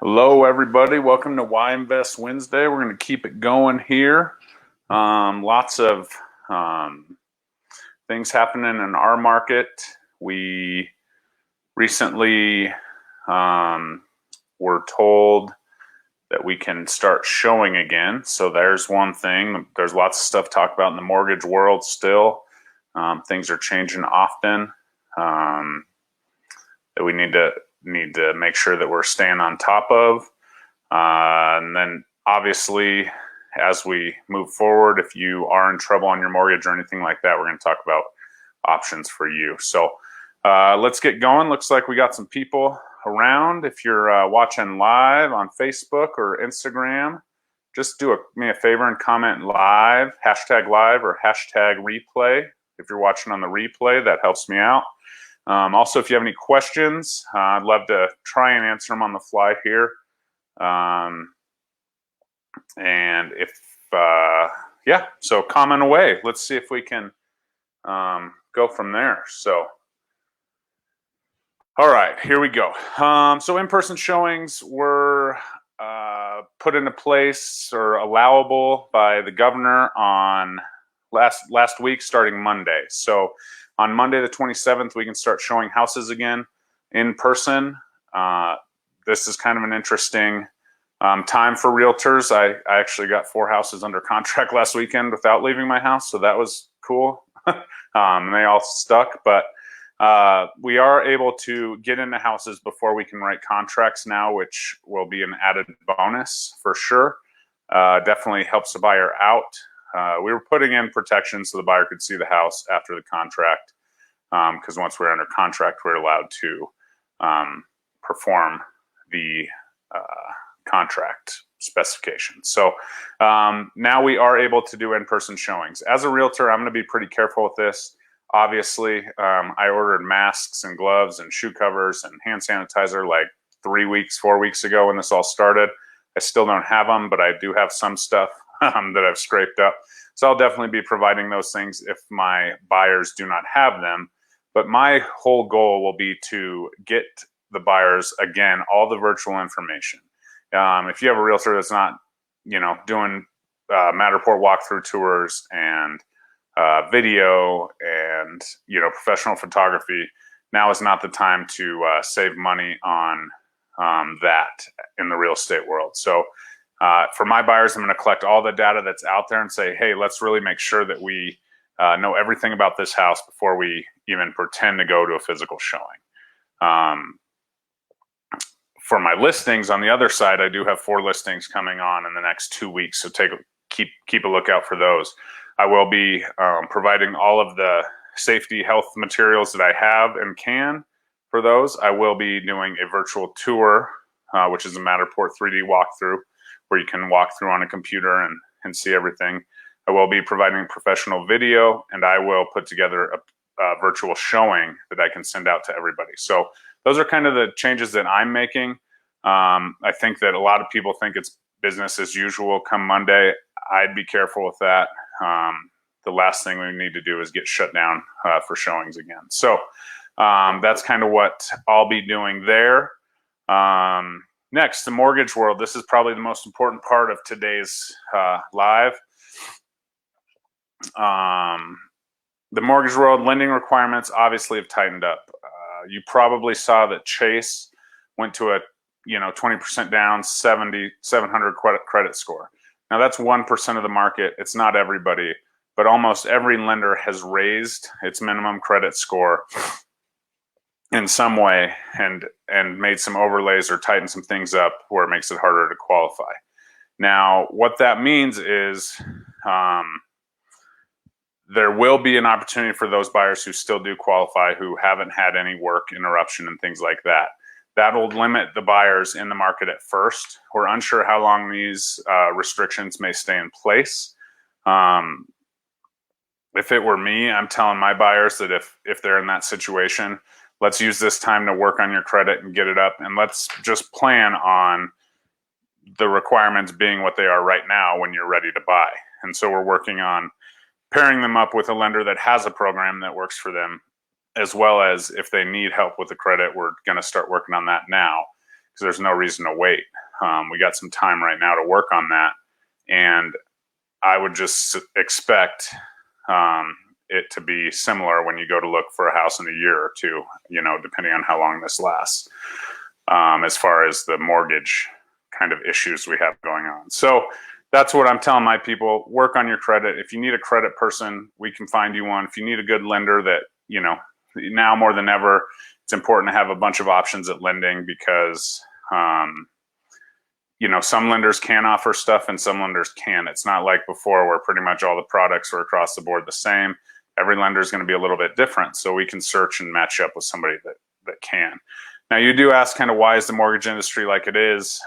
Hello, everybody. Welcome to Why Invest Wednesday. We're going to keep it going here. Lots of things happening in our market. We recently were told that we can start showing again. So there's one thing. There's lots of stuff to talk about in the mortgage world still. Things are changing often that we need to make sure that we're staying on top of. And then obviously, as we move forward, if you are in trouble on your mortgage or anything like that, we're going to talk about options for you. So let's get going. Looks like we got some people around. If you're watching live on Facebook or Instagram, just do me a favor and comment live, hashtag live or hashtag replay. If you're watching on the replay, that helps me out. Also, if you have any questions, I'd love to try and answer them on the fly here. And if, yeah, so comment away. Let's see if we can go from there. So, all right, here we go. So in-person showings were put into place or allowable by the governor on last week, starting Monday. So on Monday the 27th, we can start showing houses again in person. This is kind of an interesting time for realtors. I actually got 4 houses under contract last weekend without leaving my house, so that was cool. They all stuck, but we are able to get into houses before we can write contracts now, which will be an added bonus for sure. Definitely helps the buyer out. We were putting in protection so the buyer could see the house after the contract, because once we're under contract, we're allowed to perform the contract specifications. So now we are able to do in-person showings. As a realtor, I'm going to be pretty careful with this. Obviously, I ordered masks and gloves and shoe covers and hand sanitizer like 4 weeks ago when this all started. I still don't have them, but I do have some stuff that I've scraped up. So I'll definitely be providing those things if my buyers do not have them. But my whole goal will be to get the buyers, again, all the virtual information. If you have a realtor that's not, doing Matterport walkthrough tours and video and, professional photography, now is not the time to save money on that in the real estate world. So for my buyers, I'm going to collect all the data that's out there and say, hey, let's really make sure that we know everything about this house before we even pretend to go to a physical showing. For my listings on the other side, I do have 4 listings coming on in the next 2 weeks, so keep a lookout for those. I will be providing all of the safety health materials that I have and can for those. I will be doing a virtual tour, which is a Matterport 3D walkthrough, where you can walk through on a computer and see everything. I will be providing professional video, and I will put together a virtual showing that I can send out to everybody. So those are kind of the changes that I'm making. I think that a lot of people think it's business as usual come Monday. I'd be careful with that. The last thing we need to do is get shut down for showings again. So that's kind of what I'll be doing there. Next, the mortgage world. This is probably the most important part of today's live. The mortgage world lending requirements obviously have tightened up. You probably saw that Chase went to a 20% down, 700 credit score. Now that's 1% of the market. It's not everybody, but almost every lender has raised its minimum credit score in some way and made some overlays or tightened some things up where it makes it harder to qualify. Now, what that means is there will be an opportunity for those buyers who still do qualify, who haven't had any work interruption and things like that. That will limit the buyers in the market at first. We're unsure how long these restrictions may stay in place. If it were me, I'm telling my buyers that if they're in that situation, let's use this time to work on your credit and get it up, and let's just plan on the requirements being what they are right now when you're ready to buy. And so we're working on pairing them up with a lender that has a program that works for them, as well as if they need help with the credit, we're going to start working on that now. because there's no reason to wait. We got some time right now to work on that, and I would just expect it to be similar when you go to look for a house in a year or two, you know, depending on how long this lasts, as far as the mortgage kind of issues we have going on. So that's what I'm telling my people. Work on your credit. If you need a credit person, we can find you one. If you need a good lender that, you know, now more than ever, it's important to have a bunch of options at lending because, you know, some lenders can offer stuff and some lenders can. It's not like before where pretty much all the products are across the board the same. Every lender is going to be a little bit different. So we can search and match up with somebody that can. Now, you do ask kind of why is the mortgage industry like it is?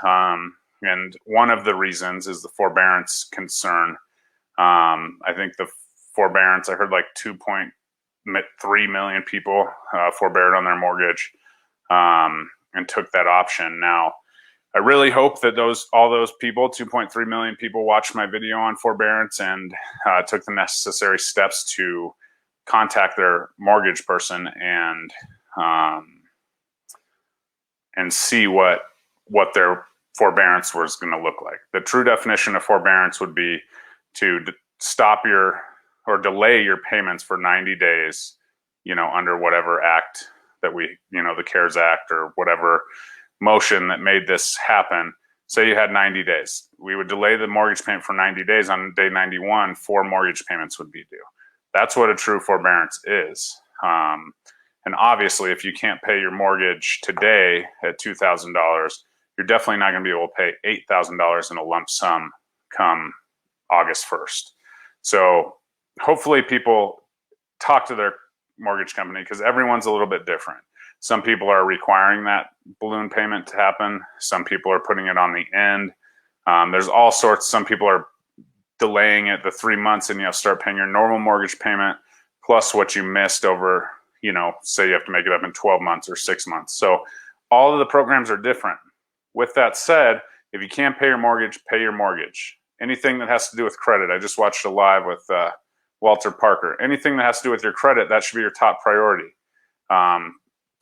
And one of the reasons is the forbearance concern. I think the forbearance, I heard like 2.3 million people forbeared on their mortgage and took that option. Now, I really hope that all those people, 2.3 million people, watched my video on forbearance and took the necessary steps to contact their mortgage person and see what their forbearance was going to look like. The true definition of forbearance would be to stop or delay your payments for 90 days, you know, under whatever act that we, you know, the CARES Act or whatever motion that made this happen. Say you had 90 days. We would delay the mortgage payment for 90 days. On day 91, 4 mortgage payments would be due. That's what a true forbearance is. And obviously, if you can't pay your mortgage today at $2,000, you're definitely not going to be able to pay $8,000 in a lump sum come August 1st. So hopefully people talk to their mortgage company because everyone's a little bit different. Some people are requiring that balloon payment to happen. Some people are putting it on the end. There's all sorts. Some people are delaying it the 3 months and you start paying your normal mortgage payment plus what you missed over, you know, say you have to make it up in 12 months or 6 months. So all of the programs are different. With that said, if you can't pay your mortgage, pay your mortgage. Anything that has to do with credit. I just watched a live with Walter Parker. Anything that has to do with your credit, that should be your top priority.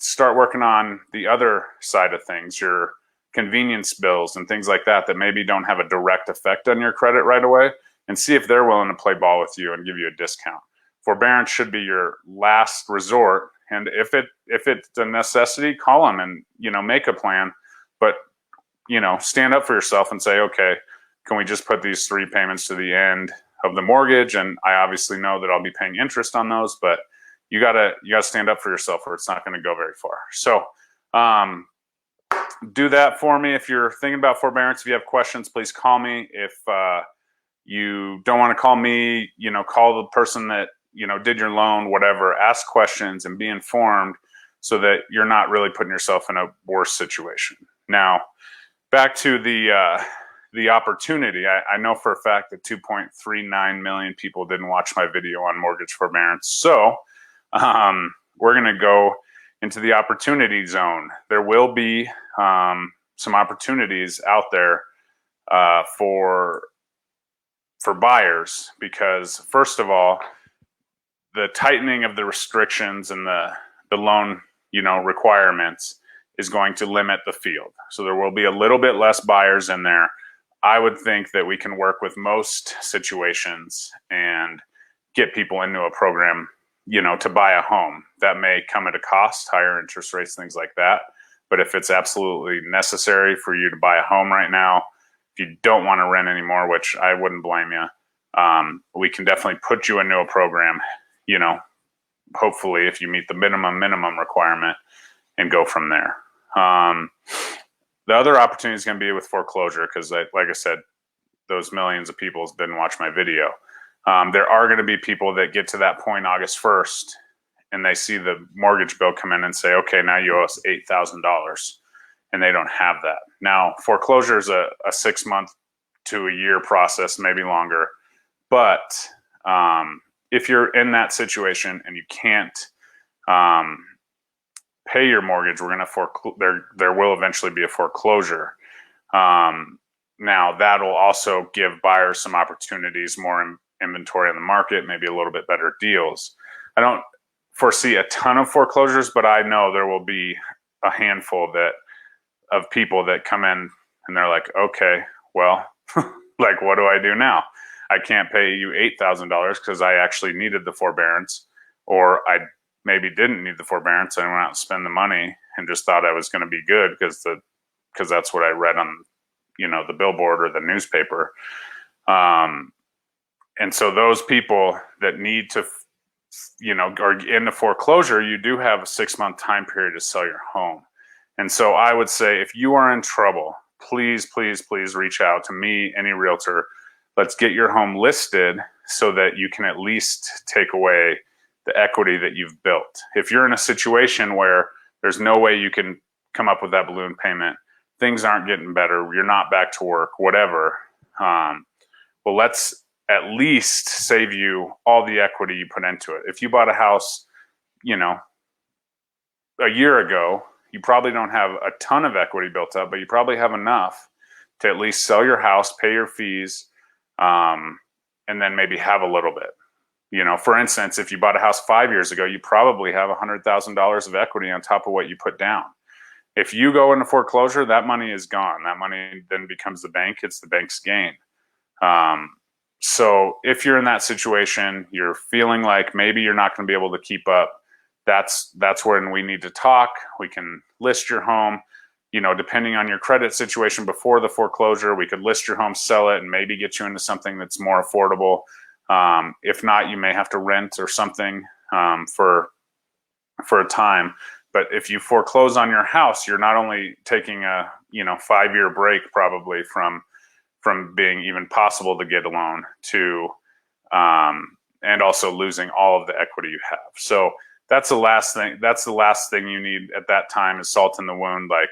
Start working on the other side of things, your convenience bills and things like that maybe don't have a direct effect on your credit right away, and see if they're willing to play ball with you and give you a discount. Forbearance should be your last resort, and if it's a necessity, call them and, you know, make a plan, but, you know, stand up for yourself and say, okay, can we just put these 3 payments to the end of the mortgage? And I obviously know that I'll be paying interest on those, but you gotta stand up for yourself or it's not going to go very far. So do that for me. If you're thinking about forbearance, if you have questions, please call me. If you don't want to call me, you know, call the person that, you know, did your loan, whatever. Ask questions and be informed so that you're not really putting yourself in a worse situation. Now, back to the opportunity. I know for a fact that 2.39 million people didn't watch my video on mortgage forbearance. So we're going to go into the opportunity zone. There will be some opportunities out there for buyers because, first of all, the tightening of the restrictions and the loan, you know, requirements is going to limit the field. So there will be a little bit less buyers in there. I would think that we can work with most situations and get people into a program, you know, to buy a home. That may come at a cost, higher interest rates, things like that. But if it's absolutely necessary for you to buy a home right now, if you don't want to rent anymore, which I wouldn't blame you, we can definitely put you into a program, you know, hopefully if you meet the minimum requirement and go from there. The other opportunity is going to be with foreclosure because, like I said, those millions of people didn't watch my video. There are going to be people that get to that point August 1st and they see the mortgage bill come in and say, okay, now you owe us $8,000, and they don't have that. Now, foreclosure is a 6 month to a year process, maybe longer. But if you're in that situation and you can't pay your mortgage, we're going to there will eventually be a foreclosure. Now, that'll also give buyers some opportunities, more inventory on the market, maybe a little bit better deals. I don't foresee a ton of foreclosures, but I know there will be a handful that of people that come in and they're like, okay, well, like, what do I do now? I can't pay you $8,000 because I actually needed the forbearance, or I maybe didn't need the forbearance. I went out and spent the money and just thought I was going to be good because that's what I read on, the billboard or the newspaper. And so those people that need to, are in the foreclosure, you do have a 6-month time period to sell your home. And so I would say, if you are in trouble, please, please, please reach out to me, any realtor. Let's get your home listed so that you can at least take away the equity that you've built. If you're in a situation where there's no way you can come up with that balloon payment, things aren't getting better, you're not back to work, whatever, well, let's at least save you all the equity you put into it. If you bought a house, a year ago, you probably don't have a ton of equity built up, but you probably have enough to at least sell your house, pay your fees, and then maybe have a little bit. For instance, if you bought a house 5 years ago, you probably have $100,000 of equity on top of what you put down. If you go into foreclosure, that money is gone. That money then becomes the bank. It's the bank's gain. So if you're in that situation, you're feeling like maybe you're not going to be able to keep up, that's when we need to talk. We can list your home, depending on your credit situation before the foreclosure, we could list your home, sell it, and maybe get you into something that's more affordable. If not, you may have to rent or something for a time. But if you foreclose on your house, you're not only taking a 5-year break probably from being even possible to get a loan to, and also losing all of the equity you have. So that's the last thing. That's the last thing you need at that time is salt in the wound. Like,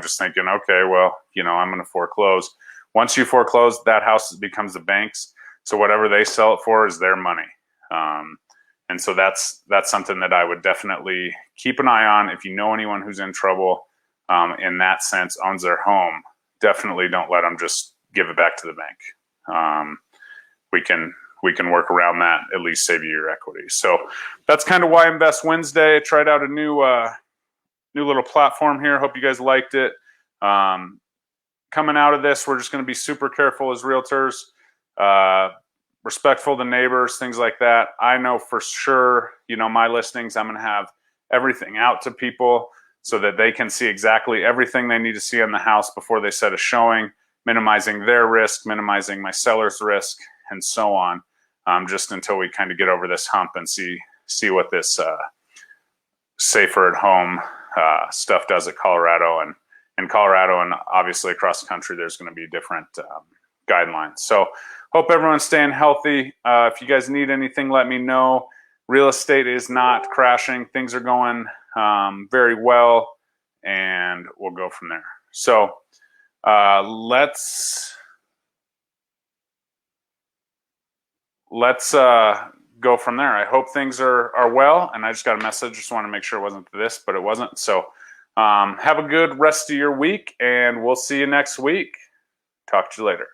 just thinking, okay, well, I'm going to foreclose. Once you foreclose, that house becomes the bank's. So whatever they sell it for is their money. And so that's something that I would definitely keep an eye on. If you know anyone who's in trouble, in that sense, owns their home, definitely don't let them just give it back to the bank. We can work around that, at least save you your equity. So that's kind of why Invest Wednesday. I tried out a new little platform here. Hope you guys liked it. Coming out of this, we're just going to be super careful as realtors, respectful to neighbors, things like that. I know for sure, my listings, I'm going to have everything out to people so that they can see exactly everything they need to see in the house before they set a showing, minimizing their risk, minimizing my seller's risk, and so on, just until we kind of get over this hump and see what this safer at home stuff does at Colorado. And in Colorado and obviously across the country, there's going to be different guidelines. So hope everyone's staying healthy. If you guys need anything, let me know. Real estate is not crashing. Things are going very well, and we'll go from there. So let's go from there. I hope things are well, and I just got a message. Just want to make sure it wasn't this, but it wasn't. So have a good rest of your week, and we'll see you next week. Talk to you later.